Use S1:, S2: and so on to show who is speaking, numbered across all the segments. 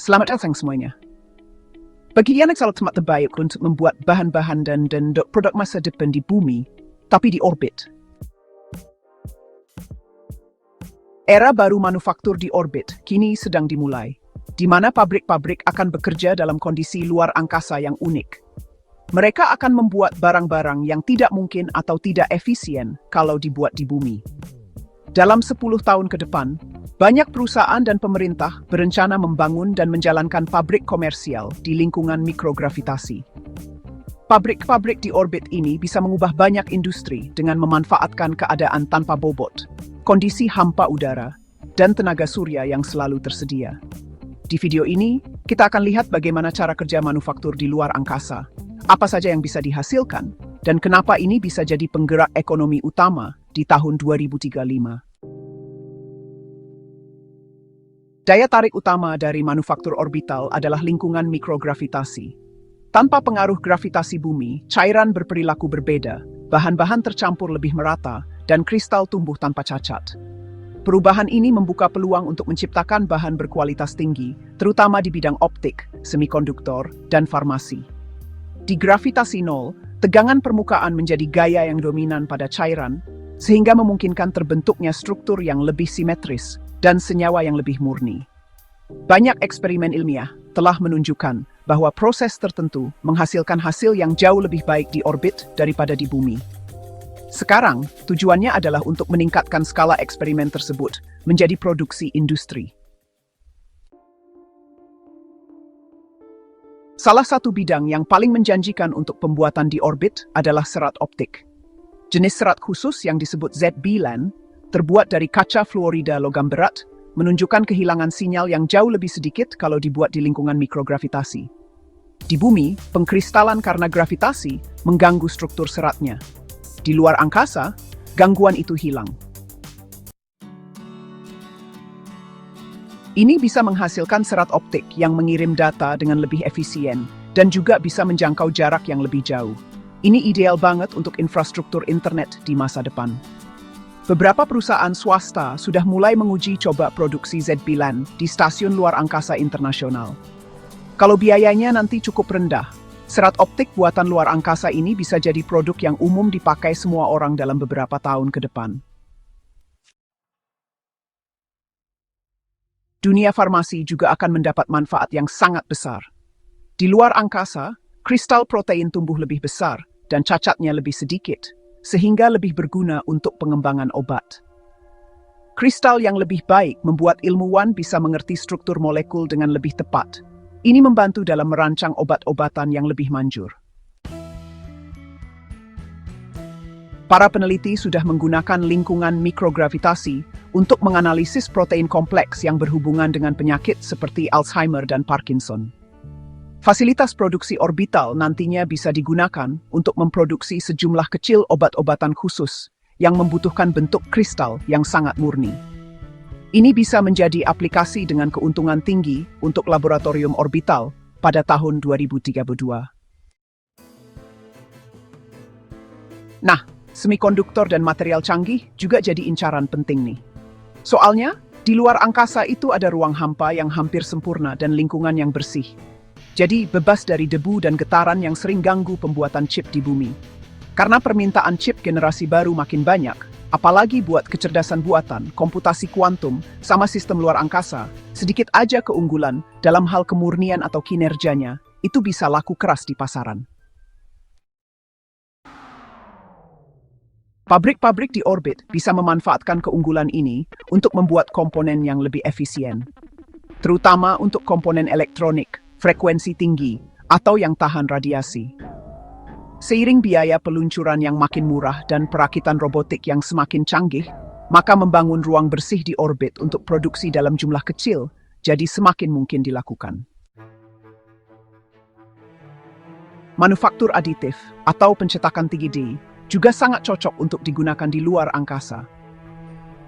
S1: Selamat datang semuanya. Bagi yang sangat terbaik untuk membuat bahan-bahan dan produk masa depan di bumi, tapi di orbit. Era baru manufaktur di orbit kini sedang dimulai, di mana pabrik-pabrik akan bekerja dalam kondisi luar angkasa yang unik. Mereka akan membuat barang-barang yang tidak mungkin atau tidak efisien kalau dibuat di bumi. Dalam 10 tahun ke depan, banyak perusahaan dan pemerintah berencana membangun dan menjalankan pabrik komersial di lingkungan mikrogravitasi. Pabrik-pabrik di orbit ini bisa mengubah banyak industri dengan memanfaatkan keadaan tanpa bobot, kondisi hampa udara, dan tenaga surya yang selalu tersedia. Di video ini, kita akan lihat bagaimana cara kerja manufaktur di luar angkasa, apa saja yang bisa dihasilkan, dan kenapa ini bisa jadi penggerak ekonomi utama di tahun 2035. Daya tarik utama dari manufaktur orbital adalah lingkungan mikrogravitasi. Tanpa pengaruh gravitasi bumi, cairan berperilaku berbeda, bahan-bahan tercampur lebih merata, dan kristal tumbuh tanpa cacat. Perubahan ini membuka peluang untuk menciptakan bahan berkualitas tinggi, terutama di bidang optik, semikonduktor, dan farmasi. Di gravitasi nol, tegangan permukaan menjadi gaya yang dominan pada cairan, sehingga memungkinkan terbentuknya struktur yang lebih simetris dan senyawa yang lebih murni. Banyak eksperimen ilmiah telah menunjukkan bahwa proses tertentu menghasilkan hasil yang jauh lebih baik di orbit daripada di bumi. Sekarang, tujuannya adalah untuk meningkatkan skala eksperimen tersebut menjadi produksi industri. Salah satu bidang yang paling menjanjikan untuk pembuatan di orbit adalah serat optik. Jenis serat khusus yang disebut ZB-LAN terbuat dari kaca fluorida logam berat, menunjukkan kehilangan sinyal yang jauh lebih sedikit kalau dibuat di lingkungan mikrogravitasi. Di bumi, pengkristalan karena gravitasi mengganggu struktur seratnya. Di luar angkasa, gangguan itu hilang. Ini bisa menghasilkan serat optik yang mengirim data dengan lebih efisien dan juga bisa menjangkau jarak yang lebih jauh. Ini ideal banget untuk infrastruktur internet di masa depan. Beberapa perusahaan swasta sudah mulai menguji coba produksi ZB-LAN di stasiun luar angkasa internasional. Kalau biayanya nanti cukup rendah, serat optik buatan luar angkasa ini bisa jadi produk yang umum dipakai semua orang dalam beberapa tahun ke depan. Dunia farmasi juga akan mendapat manfaat yang sangat besar. Di luar angkasa, kristal protein tumbuh lebih besar dan cacatnya lebih sedikit, sehingga lebih berguna untuk pengembangan obat. Kristal yang lebih baik membuat ilmuwan bisa mengerti struktur molekul dengan lebih tepat. Ini membantu dalam merancang obat-obatan yang lebih manjur. Para peneliti sudah menggunakan lingkungan mikrogravitasi untuk menganalisis protein kompleks yang berhubungan dengan penyakit seperti Alzheimer dan Parkinson. Fasilitas produksi orbital nantinya bisa digunakan untuk memproduksi sejumlah kecil obat-obatan khusus yang membutuhkan bentuk kristal yang sangat murni. Ini bisa menjadi aplikasi dengan keuntungan tinggi untuk laboratorium orbital pada tahun 2032. Nah, semikonduktor dan material canggih juga jadi incaran penting nih. Soalnya, di luar angkasa itu ada ruang hampa yang hampir sempurna dan lingkungan yang bersih. Jadi bebas dari debu dan getaran yang sering ganggu pembuatan chip di bumi. Karena permintaan chip generasi baru makin banyak, apalagi buat kecerdasan buatan, komputasi kuantum, sama sistem luar angkasa, sedikit aja keunggulan dalam hal kemurnian atau kinerjanya, itu bisa laku keras di pasaran. Pabrik-pabrik di orbit bisa memanfaatkan keunggulan ini untuk membuat komponen yang lebih efisien, terutama untuk komponen elektronik, frekuensi tinggi, atau yang tahan radiasi. Seiring biaya peluncuran yang makin murah dan perakitan robotik yang semakin canggih, maka membangun ruang bersih di orbit untuk produksi dalam jumlah kecil jadi semakin mungkin dilakukan. Manufaktur aditif atau pencetakan 3D juga sangat cocok untuk digunakan di luar angkasa.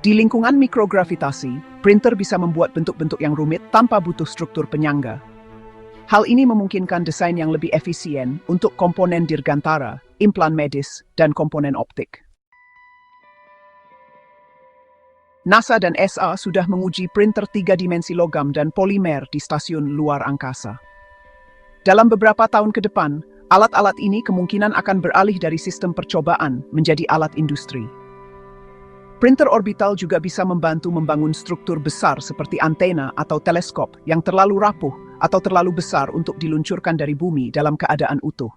S1: Di lingkungan mikrogravitasi, printer bisa membuat bentuk-bentuk yang rumit tanpa butuh struktur penyangga. Hal ini memungkinkan desain yang lebih efisien untuk komponen dirgantara, implan medis, dan komponen optik. NASA dan ESA sudah menguji printer 3 dimensi logam dan polimer di stasiun luar angkasa. Dalam beberapa tahun ke depan, alat-alat ini kemungkinan akan beralih dari sistem percobaan menjadi alat industri. Printer orbital juga bisa membantu membangun struktur besar seperti antena atau teleskop yang terlalu rapuh atau terlalu besar untuk diluncurkan dari bumi dalam keadaan utuh.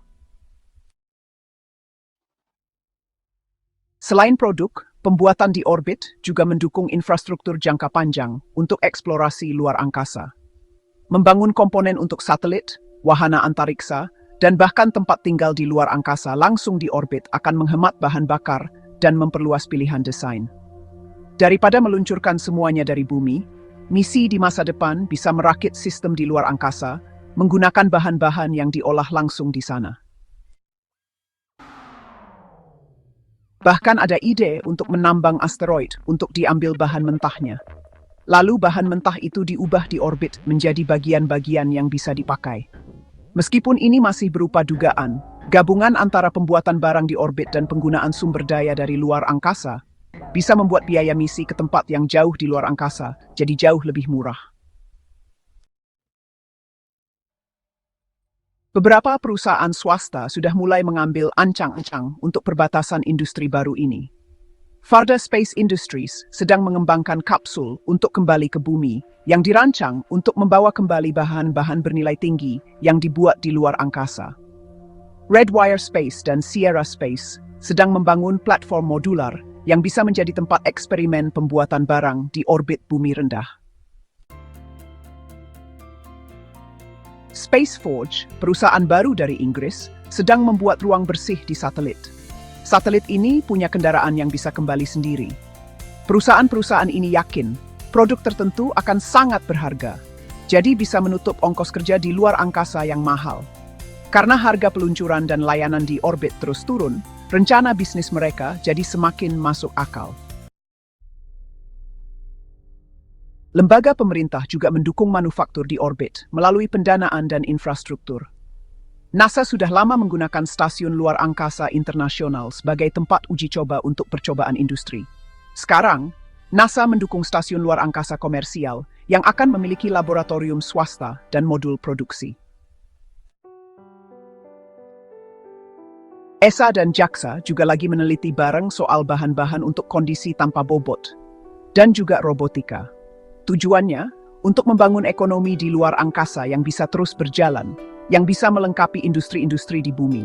S1: Selain produk, pembuatan di orbit juga mendukung infrastruktur jangka panjang untuk eksplorasi luar angkasa. Membangun komponen untuk satelit, wahana antariksa, dan bahkan tempat tinggal di luar angkasa langsung di orbit akan menghemat bahan bakar dan memperluas pilihan desain. Daripada meluncurkan semuanya dari bumi, misi di masa depan bisa merakit sistem di luar angkasa menggunakan bahan-bahan yang diolah langsung di sana. Bahkan ada ide untuk menambang asteroid untuk diambil bahan mentahnya. Lalu bahan mentah itu diubah di orbit menjadi bagian-bagian yang bisa dipakai. Meskipun ini masih berupa dugaan, gabungan antara pembuatan barang di orbit dan penggunaan sumber daya dari luar angkasa bisa membuat biaya misi ke tempat yang jauh di luar angkasa jadi jauh lebih murah. Beberapa perusahaan swasta sudah mulai mengambil ancang-ancang untuk perbatasan industri baru ini. Varda Space Industries sedang mengembangkan kapsul untuk kembali ke bumi yang dirancang untuk membawa kembali bahan-bahan bernilai tinggi yang dibuat di luar angkasa. Redwire Space dan Sierra Space sedang membangun platform modular yang bisa menjadi tempat eksperimen pembuatan barang di orbit bumi rendah. Spaceforge, perusahaan baru dari Inggris, sedang membuat ruang bersih di satelit. Satelit ini punya kendaraan yang bisa kembali sendiri. Perusahaan-perusahaan ini yakin produk tertentu akan sangat berharga, jadi bisa menutup ongkos kerja di luar angkasa yang mahal. Karena harga peluncuran dan layanan di orbit terus turun, rencana bisnis mereka jadi semakin masuk akal. Lembaga pemerintah juga mendukung manufaktur di orbit melalui pendanaan dan infrastruktur. NASA sudah lama menggunakan Stasiun Luar Angkasa Internasional sebagai tempat uji coba untuk percobaan industri. Sekarang, NASA mendukung stasiun luar angkasa komersial yang akan memiliki laboratorium swasta dan modul produksi. ESA dan JAXA juga lagi meneliti bareng soal bahan-bahan untuk kondisi tanpa bobot dan juga robotika. Tujuannya untuk membangun ekonomi di luar angkasa yang bisa terus berjalan, yang bisa melengkapi industri-industri di bumi.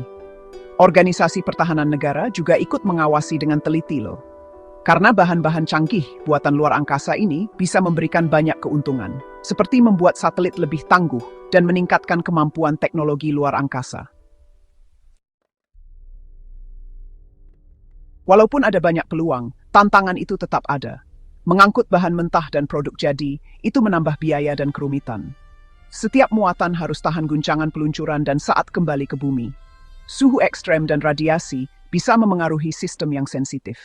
S1: Organisasi Pertahanan Negara juga ikut mengawasi dengan teliti loh. Karena bahan-bahan canggih buatan luar angkasa ini bisa memberikan banyak keuntungan, seperti membuat satelit lebih tangguh dan meningkatkan kemampuan teknologi luar angkasa. Walaupun ada banyak peluang, tantangan itu tetap ada. Mengangkut bahan mentah dan produk jadi, itu menambah biaya dan kerumitan. Setiap muatan harus tahan guncangan peluncuran dan saat kembali ke bumi. Suhu ekstrem dan radiasi bisa memengaruhi sistem yang sensitif.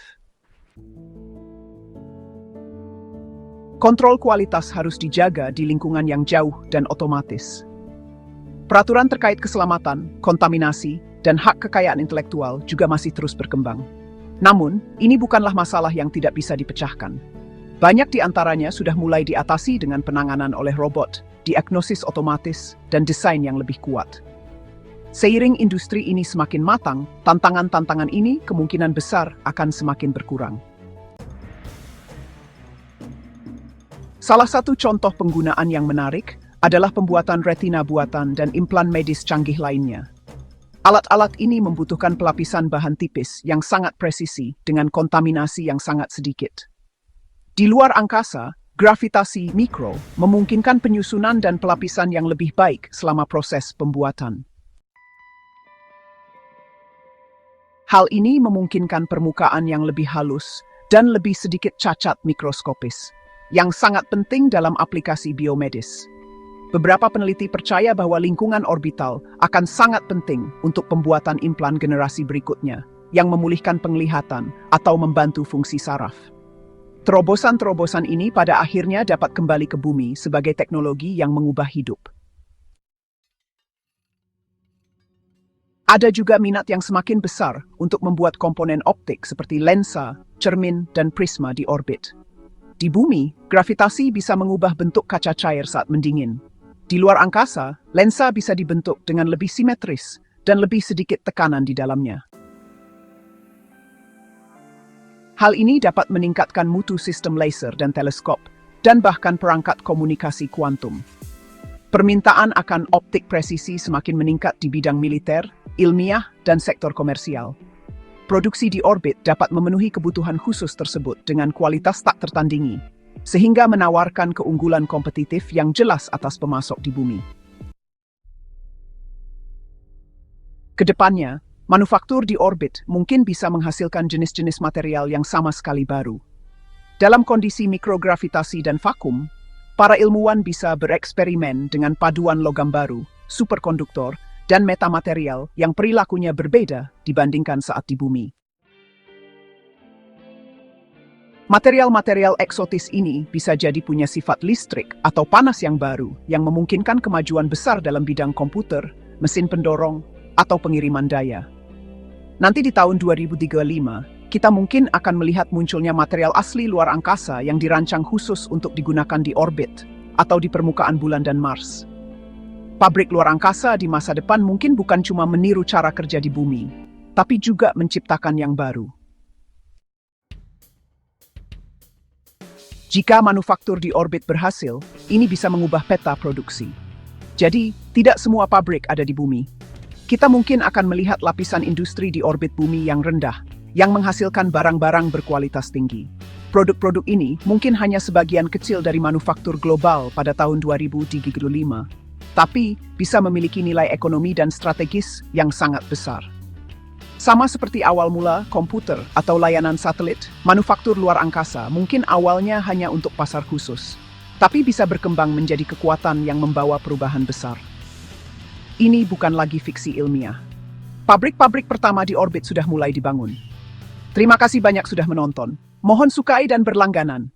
S1: Kontrol kualitas harus dijaga di lingkungan yang jauh dan otomatis. Peraturan terkait keselamatan, kontaminasi, dan hak kekayaan intelektual juga masih terus berkembang. Namun, ini bukanlah masalah yang tidak bisa dipecahkan. Banyak di antaranya sudah mulai diatasi dengan penanganan oleh robot, diagnosis otomatis, dan desain yang lebih kuat. Seiring industri ini semakin matang, tantangan-tantangan ini kemungkinan besar akan semakin berkurang. Salah satu contoh penggunaan yang menarik adalah pembuatan retina buatan dan implan medis canggih lainnya. Alat-alat ini membutuhkan pelapisan bahan tipis yang sangat presisi dengan kontaminasi yang sangat sedikit. Di luar angkasa, gravitasi mikro memungkinkan penyusunan dan pelapisan yang lebih baik selama proses pembuatan. Hal ini memungkinkan permukaan yang lebih halus dan lebih sedikit cacat mikroskopis, yang sangat penting dalam aplikasi biomedis. Beberapa peneliti percaya bahwa lingkungan orbital akan sangat penting untuk pembuatan implan generasi berikutnya, yang memulihkan penglihatan atau membantu fungsi saraf. Terobosan-terobosan ini pada akhirnya dapat kembali ke bumi sebagai teknologi yang mengubah hidup. Ada juga minat yang semakin besar untuk membuat komponen optik seperti lensa, cermin, dan prisma di orbit. Di bumi, gravitasi bisa mengubah bentuk kaca cair saat mendingin. Di luar angkasa, lensa bisa dibentuk dengan lebih simetris dan lebih sedikit tekanan di dalamnya. Hal ini dapat meningkatkan mutu sistem laser dan teleskop, dan bahkan perangkat komunikasi kuantum. Permintaan akan optik presisi semakin meningkat di bidang militer, ilmiah, dan sektor komersial. Produksi di orbit dapat memenuhi kebutuhan khusus tersebut dengan kualitas tak tertandingi, sehingga menawarkan keunggulan kompetitif yang jelas atas pemasok di bumi. Kedepannya, manufaktur di orbit mungkin bisa menghasilkan jenis-jenis material yang sama sekali baru. Dalam kondisi mikrogravitasi dan vakum, para ilmuwan bisa bereksperimen dengan paduan logam baru, superkonduktor, dan metamaterial yang perilakunya berbeda dibandingkan saat di bumi. Material-material eksotis ini bisa jadi punya sifat listrik atau panas yang baru yang memungkinkan kemajuan besar dalam bidang komputer, mesin pendorong, atau pengiriman daya. Nanti di tahun 2035, kita mungkin akan melihat munculnya material asli luar angkasa yang dirancang khusus untuk digunakan di orbit atau di permukaan bulan dan Mars. Pabrik luar angkasa di masa depan mungkin bukan cuma meniru cara kerja di bumi, tapi juga menciptakan yang baru. Jika manufaktur di orbit berhasil, ini bisa mengubah peta produksi. Jadi, tidak semua pabrik ada di bumi. Kita mungkin akan melihat lapisan industri di orbit bumi yang rendah, yang menghasilkan barang-barang berkualitas tinggi. Produk-produk ini mungkin hanya sebagian kecil dari manufaktur global pada tahun 2035. Tapi bisa memiliki nilai ekonomi dan strategis yang sangat besar. Sama seperti awal mula komputer atau layanan satelit, manufaktur luar angkasa mungkin awalnya hanya untuk pasar khusus, tapi bisa berkembang menjadi kekuatan yang membawa perubahan besar. Ini bukan lagi fiksi ilmiah. Pabrik-pabrik pertama di orbit sudah mulai dibangun. Terima kasih banyak sudah menonton. Mohon sukai dan berlangganan.